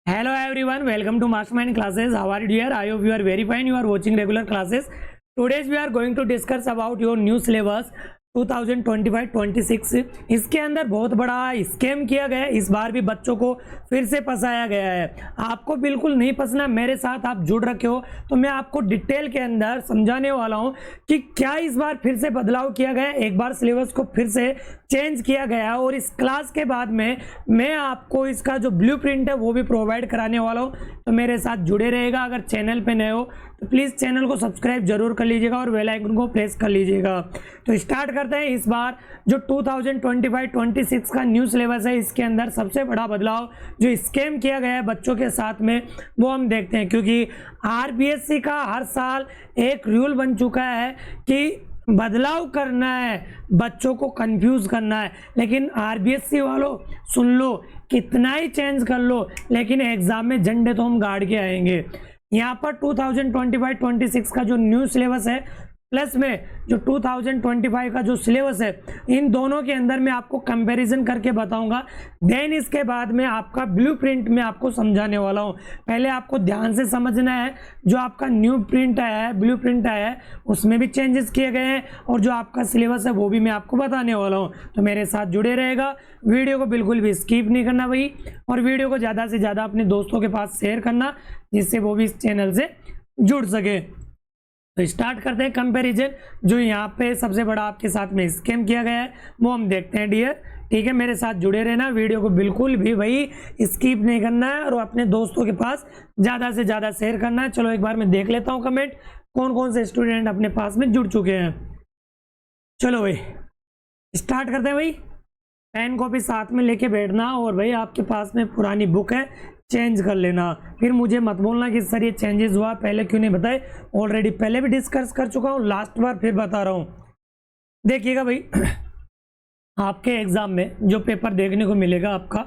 Hello everyone, welcome to Mastermind classes. How are you dear? I hope you are very fine. You are watching regular classes. Today we are going to discuss about your new syllabus 2025-26। इसके अंदर बहुत बड़ा scam किया गया है। इस बार भी बच्चों को फिर से फंसाया गया है। आपको बिल्कुल नहीं फंसना, मेरे साथ आप जुड़ रखे हो तो मैं आपको डिटेल के अंदर समझाने वाला हूं कि क्या इस बार फिर से बदलाव किया गया है। एक बार सिलेबस को फिर से चेंज किया गया और इस क्लास के बाद में मैं आपको इसका जो ब्लूप्रिंट है वो भी प्रोवाइड कराने वाला हूं, तो मेरे साथ जुड़े रहेगा। अगर चैनल पे नए हो तो प्लीज़ चैनल को सब्सक्राइब जरूर कर लीजिएगा और बेल आइकन को प्रेस कर लीजिएगा। तो स्टार्ट करते हैं। इस बार जो 2025-26 का न्यू सिलेबस है, इसके अंदर सबसे बड़ा बदलाव जो स्कैम किया गया है बच्चों के साथ में वो हम देखते हैं, क्योंकि आरबीएससी का हर साल एक रूल बन चुका है कि बदलाव करना है, बच्चों को कंफ्यूज करना है। लेकिन आरबीएससी वालों सुन लो, कितना ही चेंज कर लो लेकिन एग्जाम में झंडे तो हम गाड़ के आएंगे। यहाँ पर 2025-26 का जो न्यू सिलेबस है प्लस में जो 2025 का जो सिलेबस है, इन दोनों के अंदर मैं आपको कंपैरिजन करके बताऊंगा। देन इसके बाद में आपका ब्लूप्रिंट में आपको समझाने वाला हूं। पहले आपको ध्यान से समझना है, जो आपका न्यू प्रिंट आया है, ब्लूप्रिंट आया है, उसमें भी चेंजेस किए गए हैं और जो आपका सिलेबस है वो भी मैं आपको बताने वाला हूँ। तो मेरे साथ जुड़े रहेगा, वीडियो को बिल्कुल भी स्किप नहीं करना भाई, और वीडियो को ज़्यादा से ज़्यादा अपने दोस्तों के पास शेयर करना जिससे वो भी इस चैनल से जुड़ सके। तो स्टार्ट करते हैं कंपैरिजन। जो यहाँ पे सबसे बड़ा आपके साथ में स्कैम किया गया है वो हम देखते हैं डियर। ठीक है, मेरे साथ जुड़े रहना, वीडियो को बिल्कुल भी भाई स्किप नहीं करना है और अपने दोस्तों के पास ज़्यादा से ज़्यादा शेयर करना है। चलो एक बार मैं देख लेता हूँ कमेंट, कौन कौन से स्टूडेंट अपने पास में जुड़ चुके हैं। चलो भाई स्टार्ट करते हैं भाई। पेन कॉपी साथ में लेके बैठना और भाई आपके पास में पुरानी बुक है चेंज कर लेना। फिर मुझे मत बोलना कि सर ये चेंजेस हुआ, पहले क्यों नहीं बताए। ऑलरेडी पहले भी डिस्कस कर चुका हूँ, लास्ट बार फिर बता रहा हूँ। देखिएगा भाई आपके एग्जाम में जो पेपर देखने को मिलेगा आपका,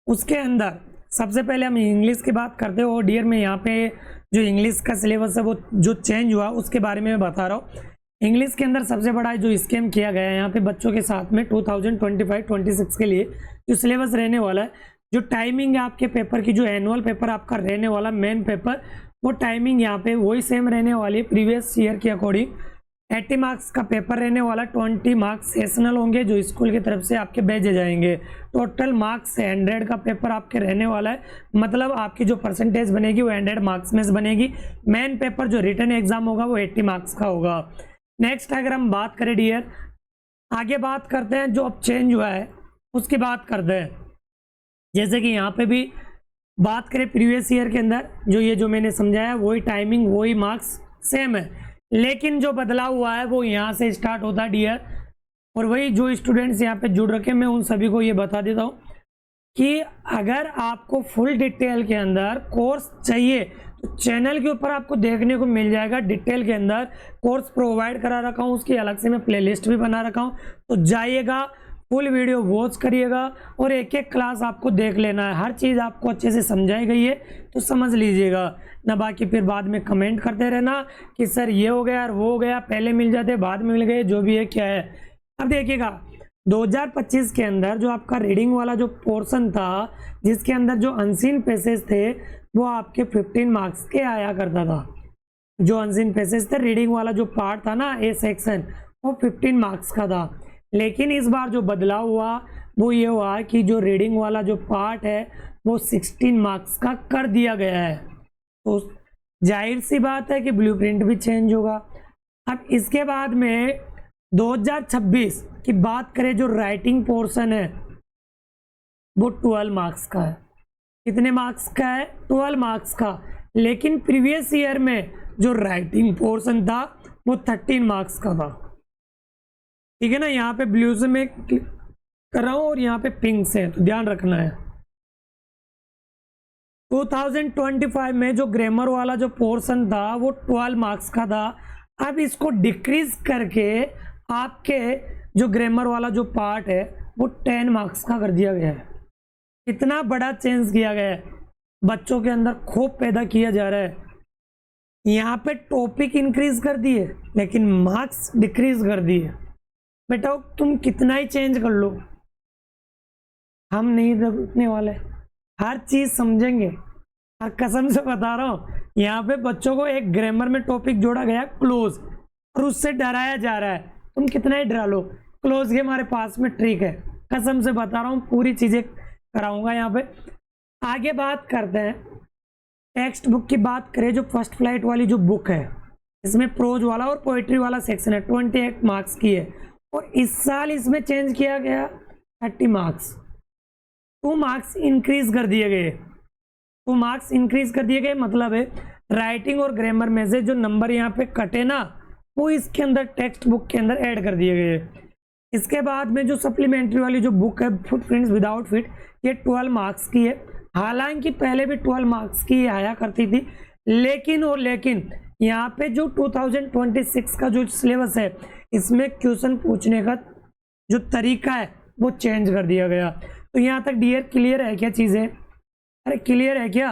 उसके अंदर सबसे पहले हम इंग्लिश की बात करते हो डियर। मैं यहाँ पे जो इंग्लिश का सिलेबस है वो जो चेंज हुआ उसके बारे में बता रहा हूँ। इंग्लिश के अंदर सबसे बड़ा जो स्कैम किया गया है यहाँ पे बच्चों के साथ में 2025-26 के लिए जो सिलेबस रहने वाला है, जो टाइमिंग है आपके पेपर की, जो एनुअल पेपर आपका रहने वाला मेन पेपर, वो टाइमिंग यहाँ पे वही सेम रहने वाली है प्रीवियस ईयर के अकॉर्डिंग। 80 मार्क्स का पेपर रहने वाला, 20 मार्क्स सेशनल होंगे जो स्कूल की तरफ से आपके भेजे जाएंगे। टोटल मार्क्स 100 का पेपर आपके रहने वाला है, मतलब आपकी जो परसेंटेज बनेगी वो 100 मार्क्स में से बनेगी। मेन पेपर जो रिटन एग्जाम होगा वो 80 मार्क्स का होगा। नेक्स्ट अगर हम बात करें डियर, आगे बात करते हैं जो अब चेंज हुआ है उसकी बात करते हैं। जैसे कि यहाँ पे भी बात करें प्रीवियस ईयर के अंदर जो मैंने समझाया वही टाइमिंग वही मार्क्स सेम है, लेकिन जो बदलाव हुआ है वो यहाँ से स्टार्ट होता है डियर। और वही जो स्टूडेंट्स यहाँ पे जुड़ रखे मैं उन सभी को ये बता देता हूँ कि अगर आपको फुल डिटेल के अंदर कोर्स चाहिए तो चैनल के ऊपर आपको देखने को मिल जाएगा। डिटेल के अंदर कोर्स प्रोवाइड करा रखा हूँ, उसकी अलग से मैं प्लेलिस्ट भी बना रखा हूँ, तो जाइएगा फुल वीडियो वॉच करिएगा और एक एक क्लास आपको देख लेना है। हर चीज़ आपको अच्छे से समझाई गई है तो समझ लीजिएगा ना, बाकी फिर बाद में कमेंट करते रहना कि सर ये हो गया और वो हो गया, पहले मिल जाते बाद में मिल गए, जो भी है क्या है। अब देखिएगा 2025 के अंदर जो आपका रीडिंग वाला जो पोर्शन था, जिसके अंदर जो अनसीन पैसेज थे वो आपके 15 मार्क्स के आया करता था। जो अनसीन पैसेज थे, रीडिंग वाला जो पार्ट था ना ए सेक्शन, वो 15 मार्क्स का था। लेकिन इस बार जो बदलाव हुआ वो ये हुआ कि जो रीडिंग वाला जो पार्ट है वो 16 मार्क्स का कर दिया गया है। तो जाहिर सी बात है कि ब्लूप्रिंट भी चेंज होगा। अब इसके बाद में 2026 की बात करें, जो राइटिंग पोर्शन है वो 12 मार्क्स का है। कितने मार्क्स का है? 12 मार्क्स का। लेकिन प्रीवियस ईयर में जो राइटिंग पोर्शन था वो 13 मार्क्स का था। ठीक है ना, यहाँ पे ब्लू से मैं कर रहा हूँ और यहाँ पे पिंक से, तो ध्यान रखना है। 2025 में जो ग्रामर वाला जो पोर्शन था वो 12 मार्क्स का था। अब इसको डिक्रीज करके आपके जो ग्रामर वाला जो पार्ट है वो 10 मार्क्स का कर दिया गया है। इतना बड़ा चेंज किया गया है, बच्चों के अंदर खौफ पैदा किया जा रहा है। यहाँ पे टॉपिक इंक्रीज कर दिए लेकिन मार्क्स डिक्रीज कर दिए। बेटा तुम कितना ही चेंज कर लो, हम नहीं रुकने वाले, हर चीज समझेंगे। और कसम से बता रहा हूँ, यहाँ पे बच्चों को एक ग्रामर में टॉपिक जोड़ा गया क्लोज, और उससे डराया जा रहा है। तुम कितना ही डरा लो, क्लोज के हमारे पास में ट्रिक है। कसम से बता रहा हूँ, पूरी चीजें कराऊंगा यहाँ पे। आगे बात करते हैं टेक्स्ट बुक की। बात करें जो फर्स्ट फ्लाइट वाली जो बुक है, इसमें प्रोज वाला और पोएट्री वाला सेक्शन है, 28 मार्क्स की है। और इस साल इसमें चेंज किया गया 30 मार्क्स, 2 मार्क्स इंक्रीज कर दिए गए। 2 मार्क्स इंक्रीज कर दिए गए मतलब है राइटिंग और ग्रामर में से जो नंबर यहाँ पे कटे ना, वो इसके अंदर टेक्स्ट बुक के अंदर ऐड कर दिए गए। इसके बाद में जो सप्लीमेंट्री वाली जो बुक है फुटप्रिंट्स विदाउट फीट, ये 12 मार्क्स की है। हालांकि पहले भी 12 मार्क्स की आया करती थी, लेकिन यहाँ पे जो 2026 का जो सिलेबस है, इसमें क्वेश्चन पूछने का जो तरीका है वो चेंज कर दिया गया। तो यहाँ तक डियर क्लियर है क्या चीजें? अरे क्लियर है क्या?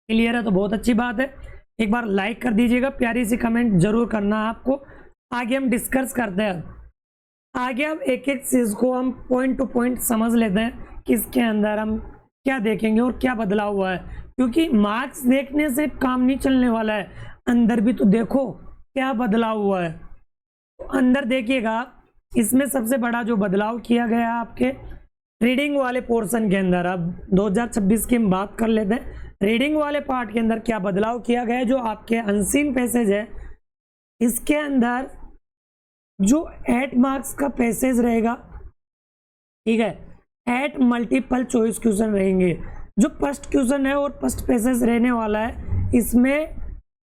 क्लियर है तो बहुत अच्छी बात है। एक बार लाइक कर दीजिएगा, प्यारी सी कमेंट जरूर करना है आपको। आगे हम डिस्कस करते हैं। आगे अब एक एक चीज को हम पॉइंट टू पॉइंट समझ लेते हैं कि इसके अंदर हम क्या देखेंगे और क्या बदलाव हुआ है, क्योंकि मार्क्स देखने से काम नहीं चलने वाला है, अंदर भी तो देखो क्या बदलाव हुआ है। तो अंदर देखिएगा, इसमें सबसे बड़ा जो बदलाव किया गया आपके रीडिंग वाले पोर्शन के अंदर। अब 2026 की हम बात कर लेते हैं। रीडिंग वाले पार्ट के अंदर क्या बदलाव किया गया है, जो आपके अनसीन पैसेज है, इसके अंदर जो 8 मार्क्स का पैसेज रहेगा, ठीक है, 8 मल्टीपल चॉइस क्वेश्चन रहेंगे। जो फर्स्ट क्वेश्चन है और फर्स्ट पैसेज रहने वाला है, इसमें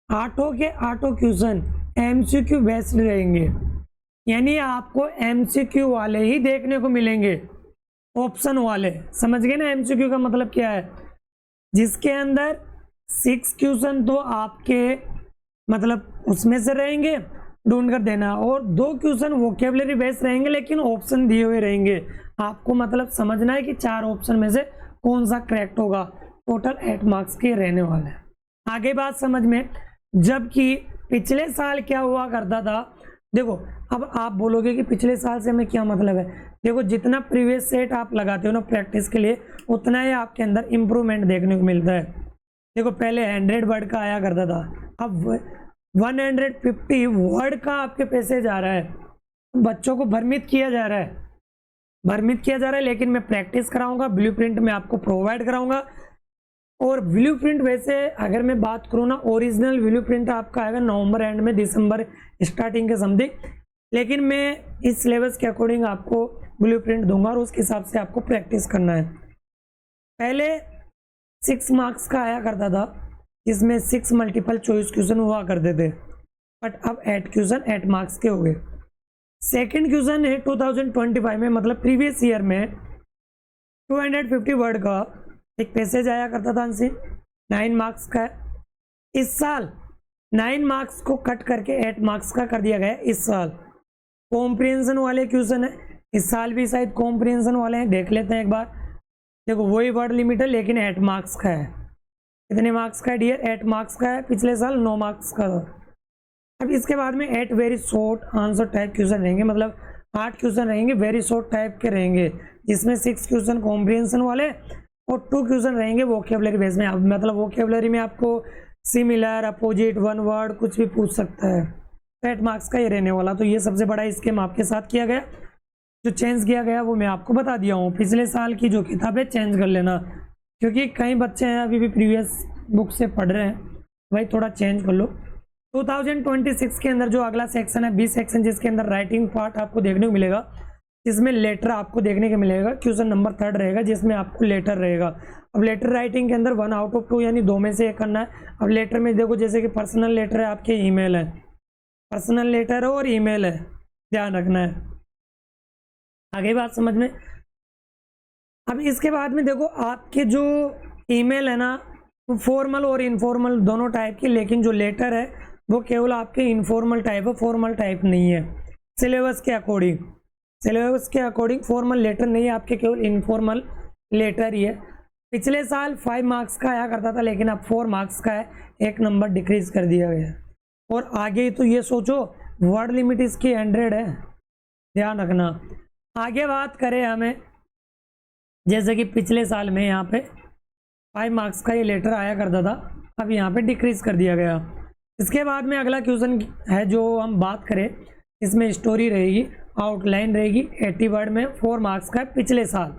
8 क्वेश्चन एमसीक्यू बेस्ड रहेंगे, यानी आपको एमसीक्यू वाले ही देखने को मिलेंगे, ऑप्शन वाले। समझ गए ना एमसीक्यू का मतलब क्या है? जिसके अंदर 6 क्वेश्चन तो आपके मतलब उसमें से रहेंगे, ढूंढ कर देना, और 2 क्वेश्चन वोकेबलरी बेस्ड रहेंगे, लेकिन ऑप्शन दिए हुए रहेंगे। आपको मतलब समझना है कि 4 ऑप्शन में से कौन सा करेक्ट होगा। टोटल 8 मार्क्स के रहने वाले हैं। आगे बात समझ में, जबकि पिछले साल क्या हुआ करता था, देखो अब आप बोलोगे कि पिछले साल से हमें क्या मतलब है। देखो जितना प्रीवियस सेट आप लगाते हो ना प्रैक्टिस के लिए, उतना ही आपके अंदर इम्प्रूवमेंट देखने को मिलता है। देखो पहले 100 वर्ड का आया करता था, अब 150 वर्ड का आपके पैसेज आ रहा है। बच्चों को भ्रमित किया जा रहा है, लेकिन मैं प्रैक्टिस कराऊंगा, ब्लूप्रिंट में आपको प्रोवाइड कराऊंगा। और ब्लूप्रिंट वैसे अगर मैं बात करूँ ना, ओरिजिनल ब्लूप्रिंट आपका आएगा नवंबर एंड में, दिसंबर स्टार्टिंग के समथिंग, लेकिन मैं इस सिलेबस के अकॉर्डिंग आपको ब्लूप्रिंट दूंगा और उसके हिसाब से आपको प्रैक्टिस करना है। पहले 6 मार्क्स का आया करता था, जिसमें 6 मल्टीपल चॉइस क्वेश्चन हुआ करते थे, बट अब 8 क्वेश्चन 8 मार्क्स के हो गए। सेकेंड क्वेश्चन है 2025 में, मतलब प्रीवियस ईयर में 250 वर्ड का एक पैसेज आया करता था आंसर, 9 मार्क्स का है। इस साल 9 मार्क्स को कट करके 8 मार्क्स का कर दिया गया। इस साल कॉम्प्रिहेंशन वाले क्वेश्चन है, इस साल भी शायद कॉम्प्रिहेंशन वाले हैं, देख लेते हैं एक बार। देखो वही वर्ड लिमिट है, लेकिन 8 मार्क्स का है। कितने मार्क्स का है डियर? 8 मार्क्स का है। पिछले साल 9 मार्क्स का था। अब इसके बाद में 8 very short answer type question रहेंगे, मतलब 8 क्वेश्चन रहेंगे वेरी शॉर्ट टाइप के रहेंगे, जिसमें 6 क्वेश्चन कॉम्प्रिहेंशन वाले और 2 क्वेश्चन रहेंगे वोकेबलरी बेस में। मतलब वोकेबलरी में आपको सिमिलर, अपोजिट, वन वर्ड कुछ भी पूछ सकता है। 8 मार्क्स का ये रहने वाला। तो ये सबसे बड़ा स्कीम आपके साथ किया गया। जो चेंज किया गया वो मैं आपको बता दिया हूँ। पिछले साल की जो किताबें चेंज कर लेना, क्योंकि कई बच्चे हैं अभी भी प्रीवियस बुक से पढ़ रहे हैं, भाई थोड़ा चेंज कर लो। 2026 के अंदर जो अगला सेक्शन है 20 सेक्शन, जिसके अंदर राइटिंग पार्ट आपको देखने को मिलेगा, जिसमें लेटर आपको देखने को मिलेगा। क्वेश्चन नंबर 3 रहेगा, जिसमें आपको लेटर रहेगा। अब लेटर राइटिंग के अंदर 1 आउट ऑफ 2 यानी 2 में से 1 करना है। अब लेटर में देखो, जैसे कि पर्सनल लेटर है, आपके ईमेल है, पर्सनल लेटर है और ईमेल है, ध्यान रखना है। आगे बात समझ में। अब इसके बाद में देखो, आपके जो ईमेल है ना, वो फॉर्मल और इनफॉर्मल दोनों टाइप की, लेकिन जो लेटर है वो केवल आपके इनफॉर्मल टाइप है, फॉर्मल टाइप नहीं है। सिलेबस के अकॉर्डिंग फॉर्मल लेटर नहीं है आपके, केवल इनफॉर्मल लेटर ही है। पिछले साल 5 मार्क्स का आया करता था, लेकिन अब 4 मार्क्स का है, 1 नंबर डिक्रीज कर दिया गया। और आगे तो ये सोचो, वर्ड लिमिट इसकी 100 है, ध्यान रखना। आगे बात करें हमें, जैसे कि पिछले साल में यहाँ पे 5 मार्क्स का ये लेटर आया करता था, अब यहाँ पे डिक्रीज कर दिया गया। इसके बाद में अगला क्वेश्चन है जो हम बात करें, इसमें स्टोरी रहेगी, आउटलाइन रहेगी, 80 वर्ड में 4 मार्क्स का पिछले साल।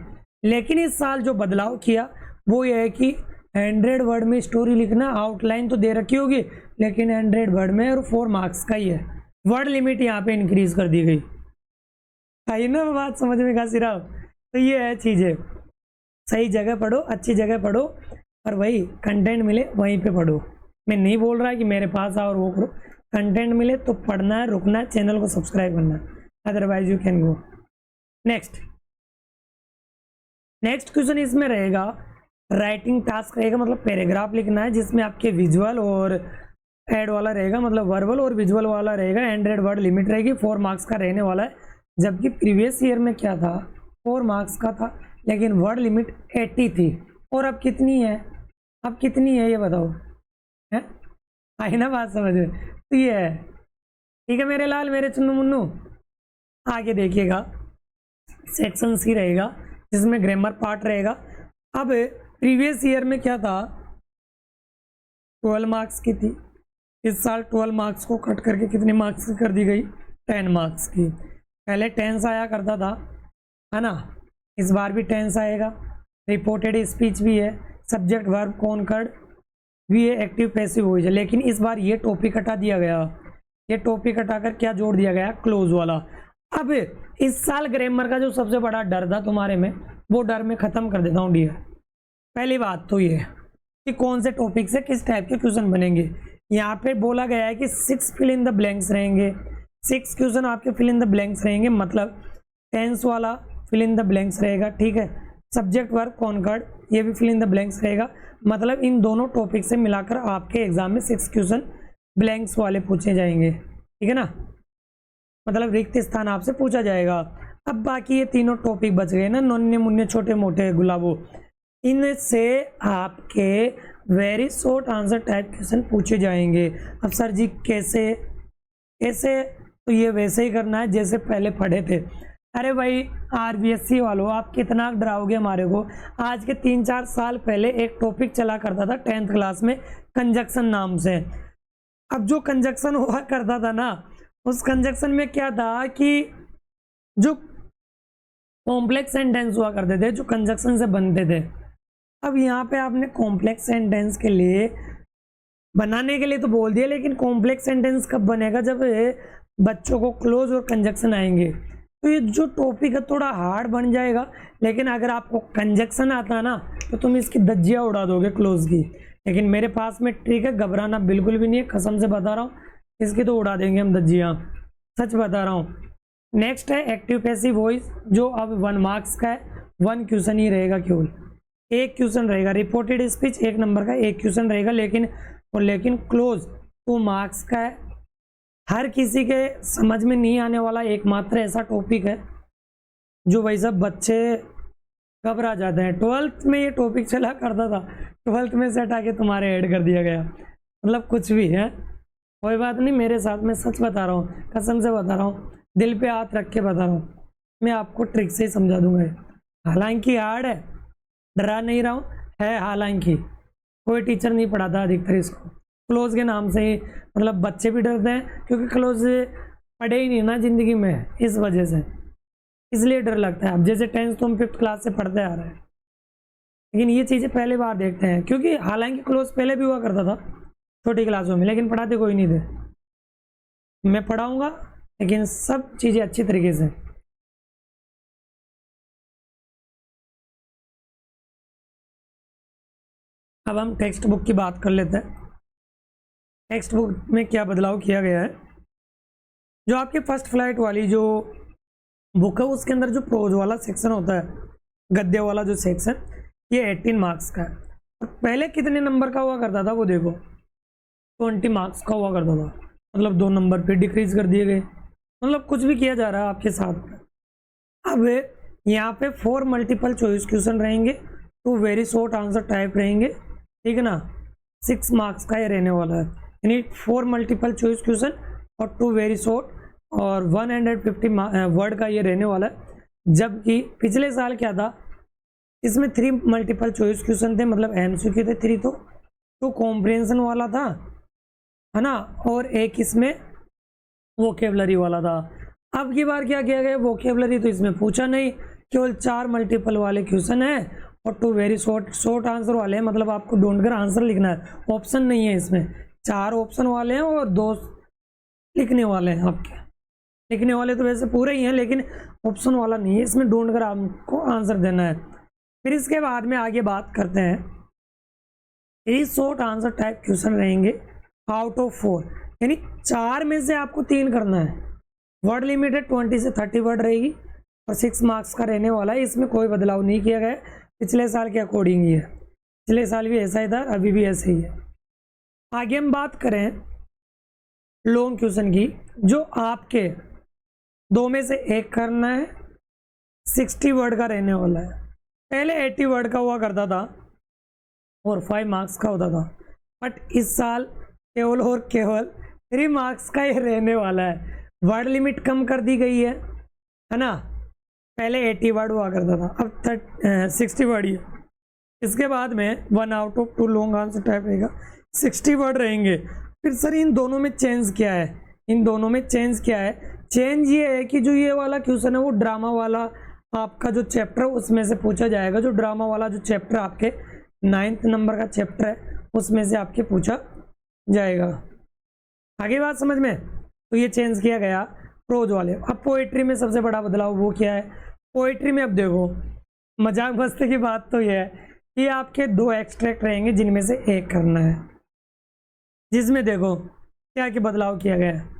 लेकिन इस साल जो बदलाव किया वो ये है कि 100 वर्ड में स्टोरी लिखना, आउटलाइन तो दे रखी होगी लेकिन 100 वर्ड में और 4 मार्क्स का ही है। वर्ड लिमिट यहाँ पे इंक्रीज कर दी गई। आई ना बात समझ में कासिराव? तो ये है चीज़ें, सही जगह पढ़ो, अच्छी जगह पढ़ो और वही कंटेंट मिले वहीं पे पढ़ो। मैं नहीं बोल रहा कि मेरे पास आओ और वो करो, कंटेंट मिले तो पढ़ना है, रुकना है, चैनल को सब्सक्राइब करना है, otherwise you can go. Next question इसमें रहेगा राइटिंग टास्क रहेगा, मतलब पैराग्राफ लिखना है जिसमें आपके विजुअल और एड वाला रहेगा, मतलब वर्बल और विजुअल वाला रहेगा। 100 वर्ड लिमिट रहेगी, 4 मार्क्स का रहने वाला है। जबकि प्रीवियस ईयर में क्या था, 4 मार्क्स का था लेकिन वर्ड लिमिट 80 थी। और अब कितनी है, अब कितनी है ये बताओ, है आई ना बात समझ में? तो ये है, ठीक है मेरे लाल, मेरे चुन्नू मुन्नू। आगे देखिएगा सेक्शन सी रहेगा जिसमें ग्रामर पार्ट रहेगा। अब प्रीवियस ईयर में क्या था, 12 मार्क्स की थी, इस साल 12 मार्क्स को कट करके कितने मार्क्स की कर दी गई, 10 मार्क्स की। पहले टेंस आया करता था, है ना, इस बार भी टेंस आएगा। रिपोर्टेड स्पीच भी है, सब्जेक्ट वर्ब कॉनकर्ड भी है, एक्टिव पैसिव वॉइस है। लेकिन इस बार ये टॉपिक हटा दिया गया, ये टॉपिक हटाकर क्या जोड़ दिया गया, क्लोज वाला। अब इस साल ग्रामर का जो सबसे बड़ा डर था तुम्हारे में, वो डर मैं खत्म कर देता हूँ डियर। पहली बात तो ये कि कौन से टॉपिक से किस टाइप के क्वेश्चन बनेंगे। यहाँ पे बोला गया है कि 6 फिल इन द ब्लैंक्स रहेंगे, 6 क्वेश्चन आपके फिल इन द ब्लैंक्स रहेंगे, मतलब टेंस वाला फिल इन द ब्लैंक्स रहेगा, ठीक है। सब्जेक्ट वर्ब कॉनकर्ड ये भी फिल इन द ब्लैंक्स रहेगा, मतलब इन दोनों टॉपिक से मिलाकर आपके एग्जाम में 6 क्वेश्चन ब्लैंक्स वाले पूछे जाएंगे, ठीक है ना, मतलब रिक्त स्थान आपसे पूछा जाएगा। अब बाकी ये तीनों टॉपिक बच गए ना, नन्हे मुन्ने छोटे मोटे गुलाबो, इनसे आपके very short answer type question पूछे जाएंगे। अब सर जी कैसे, तो ये वैसे ही करना है जैसे पहले पढ़े थे। अरे भाई आरबीएससी वालों, आप कितना डराओगे हमारे को। आज के 3-4 साल पहले एक टॉपिक चला करता था 10th क्लास में, कंजक्शन नाम से। अब जो कंजक्शन हुआ करता था ना, उस कंजक्शन में क्या था कि जो कॉम्प्लेक्स सेंटेंस हुआ करते थे जो कंजक्शन से बनते थे। अब यहाँ पे आपने कॉम्प्लेक्स सेंटेंस के लिए बनाने के लिए तो बोल दिया, लेकिन कॉम्प्लेक्स सेंटेंस कब बनेगा, जब बच्चों को क्लोज और कंजक्शन आएंगे। तो ये जो टॉपिक है थोड़ा हार्ड बन जाएगा, लेकिन अगर आपको कंजक्शन आता है ना तो तुम इसकी धज्जियाँ उड़ा दोगे क्लोज की। लेकिन मेरे पास में ट्रिक है, घबराना बिल्कुल भी नहीं है, कसम से बता रहा हूँ, इसकी तो उड़ा देंगे हम धज्जियाँ, सच बता रहा हूँ। नेक्स्ट है एक्टिव पैसिव वॉइस, जो अब 1 मार्क्स का है, 1 क्वेश्चन ही रहेगा, केवल 1 क्वेश्चन रहेगा। रिपोर्टेड स्पीच 1 नंबर का 1 क्वेश्चन रहेगा, लेकिन क्लोज 2 मार्क्स का है। हर किसी के समझ में नहीं आने वाला एकमात्र ऐसा टॉपिक है जो भाई सब बच्चे घबरा जाते हैं। 12th में ये टॉपिक चला करता था, 12th में से हटा के तुम्हारे ऐड कर दिया गया, मतलब कुछ भी है, कोई बात नहीं। मेरे साथ, मैं सच बता रहा हूँ, कसम से बता रहा हूँ, दिल पे हाथ रख के बता रहा हूँ, मैं आपको ट्रिक से ही समझा दूंगा। हालांकि हार्ड है, डरा नहीं रहा हूँ, है हालांकि कोई टीचर नहीं पढ़ाता अधिकतर इसको, क्लोज के नाम से ही, मतलब बच्चे भी डरते हैं क्योंकि क्लोज पढ़े ही नहीं ना जिंदगी में, इस वजह से, इसलिए डर लगता है। अब जैसे 10th तो हम 5th क्लास से पढ़ते आ रहे हैं, लेकिन ये चीज़ें पहले बार देखते हैं, क्योंकि हालांकि क्लोज पहले भी हुआ करता था छोटी क्लासों में, लेकिन पढ़ाते कोई नहीं थे। मैं पढ़ाऊंगा लेकिन सब चीज़ें अच्छी तरीके से। अब हम टेक्स्ट बुक की बात कर लेते हैं। टेक्स्ट बुक में क्या बदलाव किया गया है, जो आपके फर्स्ट फ्लाइट वाली जो बुक है उसके अंदर जो प्रोज वाला सेक्शन होता है, गद्य वाला जो सेक्शन, ये 18 मार्क्स का है। और पहले कितने नंबर का हुआ करता था वो देखो, 20 मार्क्स का हुआ करता था, मतलब 2 नंबर पे डिक्रीज कर दिए गए, मतलब कुछ भी किया जा रहा है आपके साथ। अब यहाँ पे 4 मल्टीपल चॉइस क्वेश्चन रहेंगे, 2 वेरी शॉर्ट आंसर टाइप रहेंगे, ठीक है ना, 6 मार्क्स का ये रहने वाला है, यानी 4 मल्टीपल चॉइस क्वेश्चन और 2 वेरी शॉर्ट और 150 वर्ड का ये रहने वाला है। जबकि पिछले साल क्या था, इसमें 3 मल्टीपल चॉइस क्वेश्चन थे, मतलब एमसीक्यू थे 3, तो कॉम्प्रिहेंशन वाला था, है ना, और एक इसमें वोकेबलरी वाला था। अब की बार क्या किया गया, वोकेबलरी तो इसमें पूछा नहीं, केवल 4 मल्टीपल वाले क्वेश्चन है और 2 वेरी शॉर्ट आंसर वाले हैं, मतलब आपको ढूंढकर आंसर लिखना है, ऑप्शन नहीं है इसमें। 4 ऑप्शन वाले हैं और 2 लिखने वाले हैं। आपके लिखने वाले तो वैसे पूरे ही हैं, लेकिन ऑप्शन वाला नहीं है, इसमें ढूंढकर आपको आंसर देना है। फिर इसके बाद में आगे बात करते हैं, 3 शॉर्ट आंसर टाइप क्वेश्चन रहेंगे आउट ऑफ 4, यानी 4 में से आपको 3 करना है। वर्ड लिमिट है 20 से 30 वर्ड रहेगी और 6 मार्क्स का रहने वाला है। इसमें कोई बदलाव नहीं किया गया, पिछले साल के अकॉर्डिंग ही है, पिछले साल भी ऐसा ही था, अभी भी ऐसे ही है। आगे हम बात करें लॉन्ग क्वेश्चन की, जो आपके 2 में से 1 करना है, 60 वर्ड का रहने वाला है। पहले 80 वर्ड का हुआ करता था और 5 मार्क्स का होता था, बट इस साल केवल और केवल 3 मार्क्स का ही रहने वाला है। वर्ड लिमिट कम कर दी गई है ना, पहले 80 वर्ड हुआ करता था, अब 60 वर्ड ही है। इसके बाद में 1 out of 2 long answer type रहेगा, 60 वर्ड रहेंगे। फिर सर इन दोनों में चेंज क्या है, इन दोनों में चेंज क्या है, चेंज ये है कि जो ये वाला क्वेश्चन है वो ड्रामा वाला आपका जो चैप्टर उसमें से पूछा जाएगा, जो ड्रामा वाला जो चैप्टर आपके 9th नंबर का चैप्टर है उसमें से आपके पूछा जाएगा। आगे बात समझ में, तो ये चेंज किया गया प्रोज वाले। अब पोएट्री में सबसे बड़ा बदलाव वो क्या है, पोएट्री में अब देखो मजाक मस्ती की बात तो ये है कि आपके 2 एक्सट्रैक्ट रहेंगे जिनमें से 1 करना है, जिसमें देखो क्या क्या बदलाव किया गया है।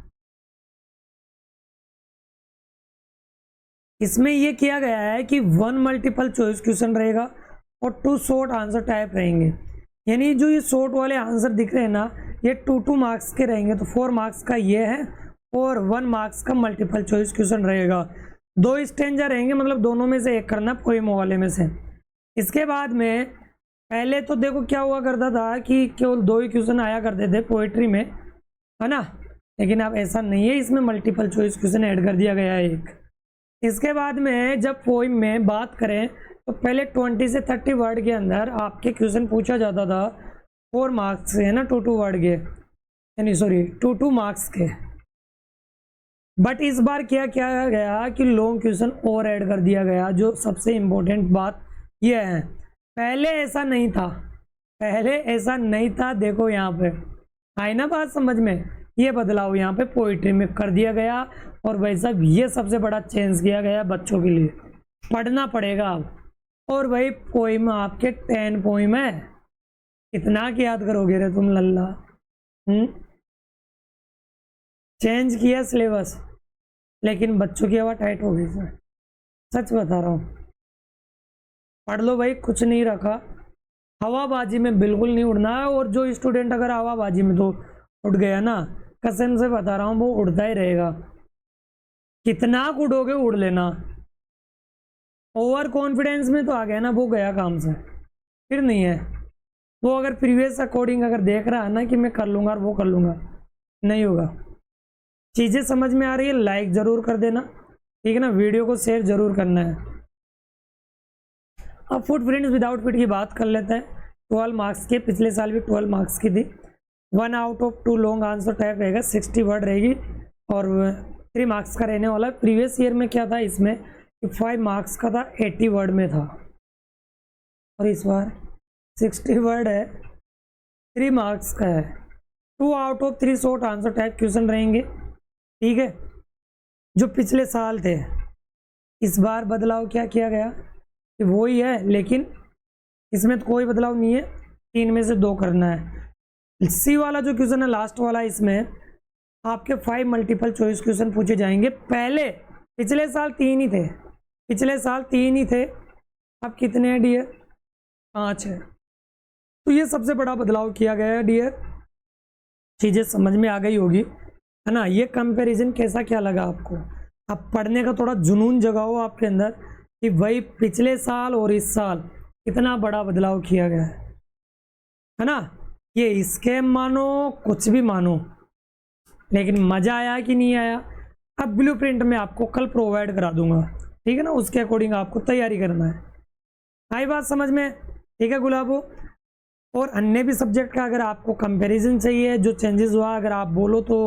इसमें ये किया गया है कि 1 मल्टीपल चॉइस क्वेश्चन रहेगा और 2 शॉर्ट आंसर टाइप रहेंगे, यानी जो ये शॉर्ट वाले आंसर दिख रहे हैं ना, ये 2 मार्क्स के रहेंगे, तो 4 मार्क्स का ये है और 1 मार्क्स का मल्टीपल चॉइस क्वेश्चन रहेगा। 2 स्टेंजा रहेंगे, मतलब दोनों में से 1 करना पोएम वाले में से। इसके बाद में पहले तो देखो क्या हुआ करता था कि केवल 2 ही क्वेश्चन आया करते थे पोएट्री में, है ना, लेकिन अब ऐसा नहीं है, इसमें मल्टीपल चॉइस क्वेश्चन ऐड कर दिया गया है 1। इसके बाद में जब पोएम में बात करें तो पहले 20 से 30 वर्ड के अंदर आपके क्वेश्चन पूछा जाता था 4 मार्क्स से, है ना, 2 वर्ड के, यानी सॉरी 2 मार्क्स के। बट इस बार क्या किया गया कि लॉन्ग क्वेश्चन और ऐड कर दिया गया। जो सबसे इम्पोर्टेंट बात यह है, पहले ऐसा नहीं था, पहले ऐसा नहीं था। देखो यहाँ पे आई ना बात समझ में, ये बदलाव यहाँ पे पोइट्री में कर दिया गया और वैसा ये सबसे बड़ा चेंज किया गया बच्चों के लिए, पढ़ना पड़ेगा अब। और वही पोइम आपके 10 पोइम है, कितना की याद करोगे रे तुम लल्ला। चेंज किया सिलेबस, लेकिन बच्चों की हवा टाइट हो गई सर, सच बता रहा हूँ। पढ़ लो भाई, कुछ नहीं रखा, हवाबाजी में बिल्कुल नहीं उड़ना है। और जो स्टूडेंट अगर हवाबाजी में तो उड़ गया ना, कसम से बता रहा हूँ वो उड़ता ही रहेगा, कितना उड़ोगे उड़ लेना। ओवर कॉन्फिडेंस में तो आ गया ना, वो गया काम से, फिर नहीं है वो। अगर प्रीवियस अकॉर्डिंग अगर देख रहा है ना कि मैं कर लूँगा और वो कर लूँगा, नहीं होगा। चीज़ें समझ में आ रही है, लाइक ज़रूर कर देना, ठीक है ना, वीडियो को शेयर ज़रूर करना है। अब फुट फ्रेंड्स विदाउट फिट की बात कर लेते हैं। 12 मार्क्स के, पिछले साल भी 12 मार्क्स की थी। 1 out of 2 long answer type रहेगा, 60 वर्ड रहेगी और 3 मार्क्स का रहने वाला है। प्रीवियस ईयर में क्या था, इसमें 5 मार्क्स का था, 80 वर्ड में था, और इस बार 60 वर्ड है, 3 मार्क्स का है। 2 out of 3 short answer type question रहेंगे, ठीक है, जो पिछले साल थे। इस बार बदलाव क्या किया गया कि वो ही है, लेकिन इसमें तो कोई बदलाव नहीं है, 3 में से 2 करना है। सी वाला जो क्वेश्चन है लास्ट वाला, इसमें आपके 5 मल्टीपल चॉइस क्वेश्चन पूछे जाएंगे। पहले पिछले साल 3 ही थे, पिछले साल 3 ही थे, अब कितने हैं डियर, 5 है। तो ये सबसे बड़ा बदलाव किया गया है डियर, चीज़ें समझ में आ गई होगी, है ना। ये कंपैरिजन कैसा क्या लगा आपको, अब पढ़ने का थोड़ा जुनून जगाओ आपके अंदर कि भाई पिछले साल और इस साल कितना बड़ा बदलाव किया गया है ना। ये स्कैम मानो कुछ भी मानो, लेकिन मज़ा आया कि नहीं आया। अब ब्लूप्रिंट में आपको कल प्रोवाइड करा दूंगा, ठीक है ना, उसके अकॉर्डिंग आपको तैयारी करना है आई बात समझ में? ठीक है गुलाबो। और अन्य भी सब्जेक्ट का अगर आपको कंपैरिजन चाहिए, जो चेंजेस हुआ अगर आप बोलो तो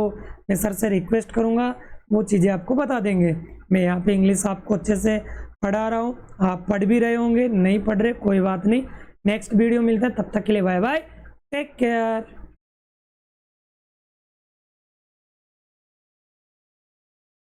मैं सर से रिक्वेस्ट करूँगा, वो चीज़ें आपको बता देंगे। मैं यहाँ पे इंग्लिश आपको अच्छे से पढ़ा रहा हूँ, आप पढ़ भी रहे होंगे, नहीं पढ़ रहे कोई बात नहीं। नेक्स्ट वीडियो मिलता है, तब तक के लिए बाय बाय, टेक केयर।